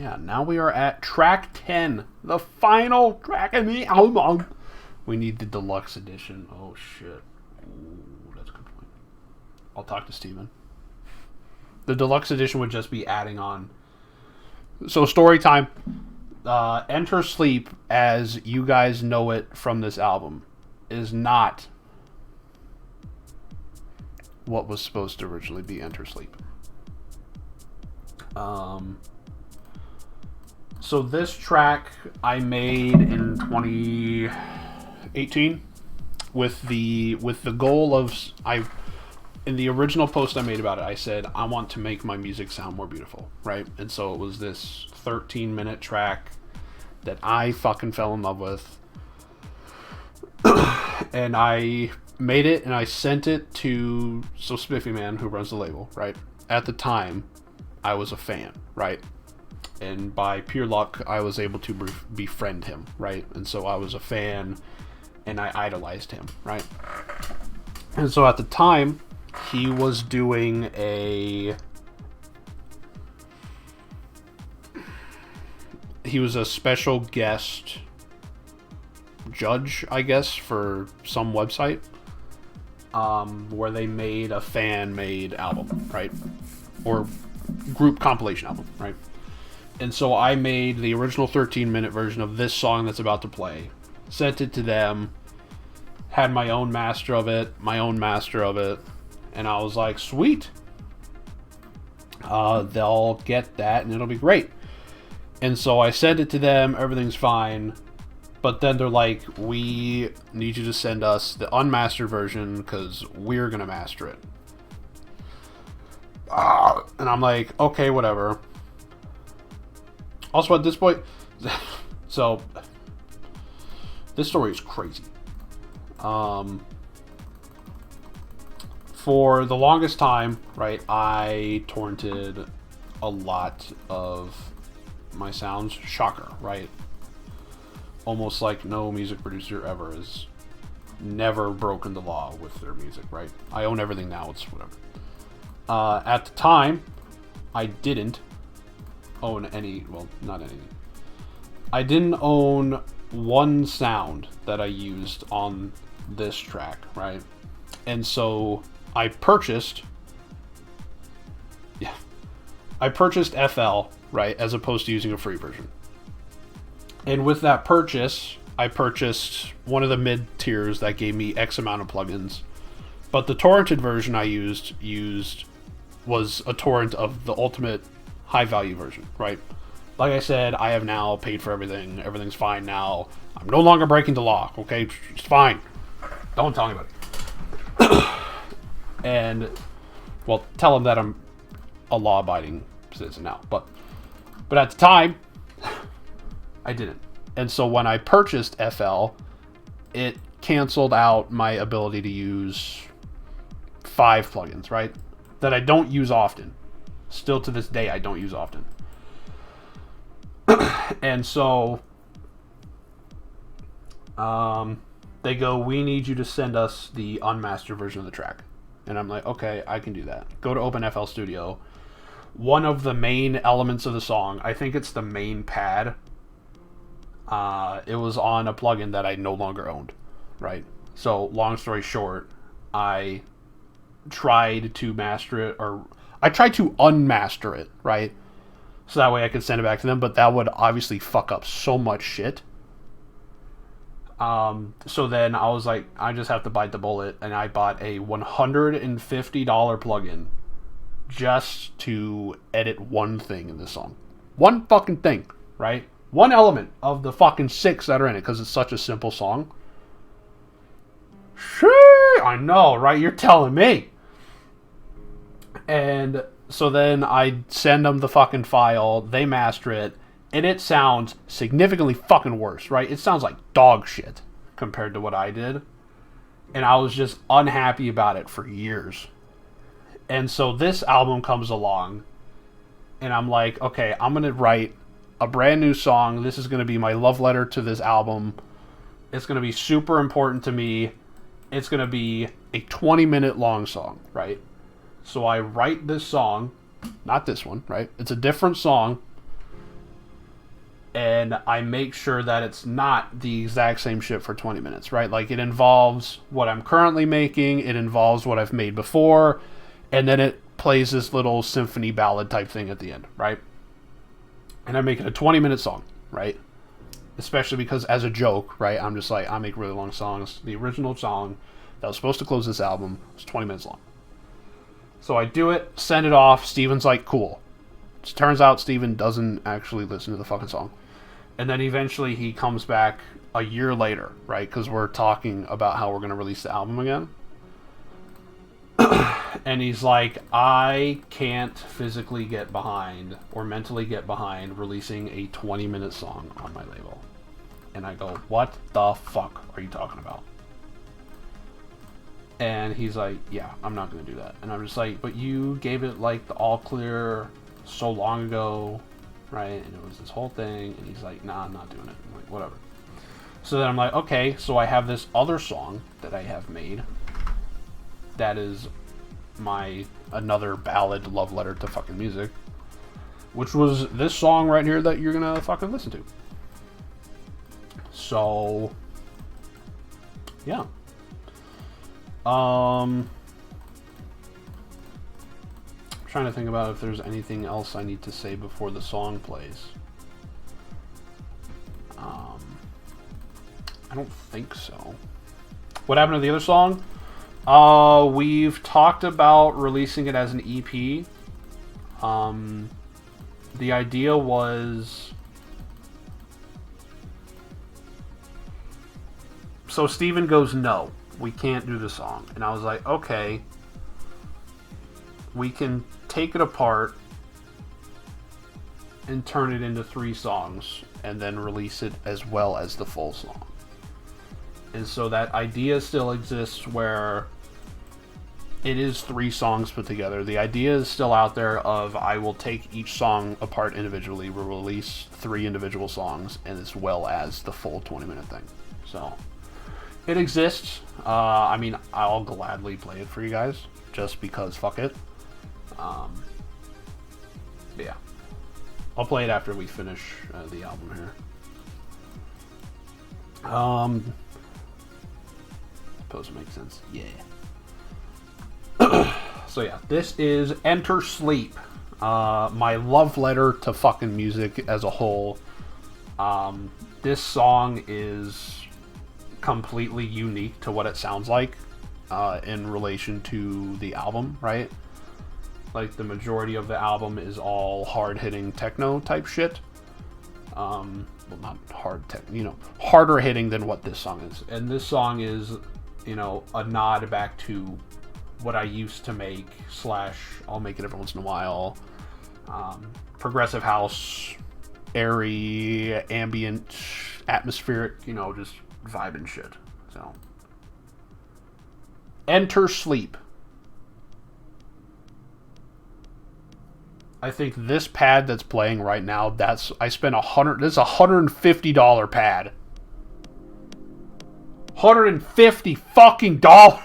Yeah, now we are at track 10, the final track in the album. We need the deluxe edition. Oh, shit. Ooh, that's a good point. I'll talk to Steven. The deluxe edition would just be adding on. So, story time. Enter Sleep, as you guys know it from this album, is not what was supposed to originally be Enter Sleep. So this track I made in 2018 with the goal of in the original post I made about it, I said I want to make my music sound more beautiful, right? And so it was this 13-minute track that I fucking fell in love with. And I made it and I sent it to Spiffy Man, who runs the label, right? At the time, I was a fan, right? And by pure luck, I was able to befriend him, right? And so I was a fan, and I idolized him, right? And so at the time, he was doing he was a special guest judge, I guess, for some website, where they made a fan-made album, right? Or group compilation album, right? And so I made the original 13-minute version of this song that's about to play, sent it to them, had my own master of it, and I was like, sweet. They'll get that, and it'll be great. And so I sent it to them, everything's fine, but then they're like, we need you to send us the unmastered version, because we're going to master it. And I'm like, okay, whatever. Also, at this point, so this story is crazy. For the longest time, right, I torrented a lot of my sounds. Shocker, right? Almost like no music producer ever has never broken the law with their music, right? I own everything now, it's whatever. At the time, I didn't own any, well, not any. I didn't own one sound that I used on this track, right? And so I purchased FL, right, as opposed to using a free version. And with that purchase, I purchased one of the mid tiers that gave me X amount of plugins. But the torrented version I used was a torrent of the ultimate high value version, right? Like I said, I have now paid for everything. Everything's fine now. I'm no longer breaking the law, okay? It's fine. Don't tell anybody. And, well, tell them that I'm a law-abiding citizen now. But at the time, I didn't. And so when I purchased FL, it canceled out my ability to use 5 plugins, right? That I don't use often. Still to this day, I don't use often. And so they go, we need you to send us the unmastered version of the track. And I'm like, okay, I can do that. Go to OpenFL Studio. One of the main elements of the song, I think it's the main pad, it was on a plugin that I no longer owned, right? So long story short, I tried to master it, or I tried to unmaster it, right? So that way I could send it back to them, but that would obviously fuck up so much shit. So then I was like, I just have to bite the bullet, and I bought a $150 plugin just to edit one thing in this song. One fucking thing, right? One element of the fucking 6 that are in it, because it's such a simple song. Shit, I know, right? You're telling me. And so then I send them the fucking file, they master it, and it sounds significantly fucking worse, right? It sounds like dog shit compared to what I did. And I was just unhappy about it for years. And so this album comes along, and I'm like, okay, I'm going to write a brand new song. This is going to be my love letter to this album. It's going to be super important to me. It's going to be a 20-minute long song, right? So I write this song, not this one, right? It's a different song. and I make sure that it's not the exact same shit for 20 minutes, right? Like, it involves what I'm currently making, it involves what I've made before, and then it plays this little symphony ballad type thing at the end, right? And I make it a 20-minute song, right? Especially because, as a joke, right, I'm just like, I make really long songs. The original song that was supposed to close this album was 20 minutes long. So I do it, send it off, Steven's like, cool. It turns out Steven doesn't actually listen to the fucking song. And then eventually he comes back a year later, right? Because we're talking about how we're going to release the album again. And he's like, I can't physically get behind or mentally get behind releasing a 20-minute song on my label. And I go, what the fuck are you talking about? And he's like, yeah, I'm not going to do that. And I'm just like, but you gave it like the all clear so long ago, right? And it was this whole thing. And he's like, nah, I'm not doing it. I'm like, whatever. So then I'm like, okay, so I have this other song that I have made that is my another ballad love letter to fucking music, which was this song right here that you're gonna fucking listen to. So yeah. I'm trying to think about if there's anything else I need to say before the song plays. I don't think so. What happened to the other song? We've talked about releasing it as an EP. The idea was... So Steven goes, no, we can't do the song. And I was like, okay, we can take it apart and turn it into 3 songs and then release it as well as the full song. And so that idea still exists where it is 3 songs put together. The idea is still out there of I will take each song apart individually, we'll release 3 individual songs and as well as the full 20-minute thing. So it exists. I mean, I'll gladly play it for you guys just because fuck it. But yeah, I'll play it after we finish the album here. Suppose it makes sense. Yeah. So yeah, this is Enter Sleep. My love letter to fucking music as a whole. This song is completely unique to what it sounds like in relation to the album, right? Like, the majority of the album is all hard-hitting techno type shit. Well, not hard tech, harder hitting than what this song is. And this song is, a nod back to what I used to make, / I'll make it every once in a while. Progressive house, airy, ambient, atmospheric, just vibing shit. So, Enter Sleep. I think this pad that's playing right now, I spent this is a $150 pad. $150 fucking dollars.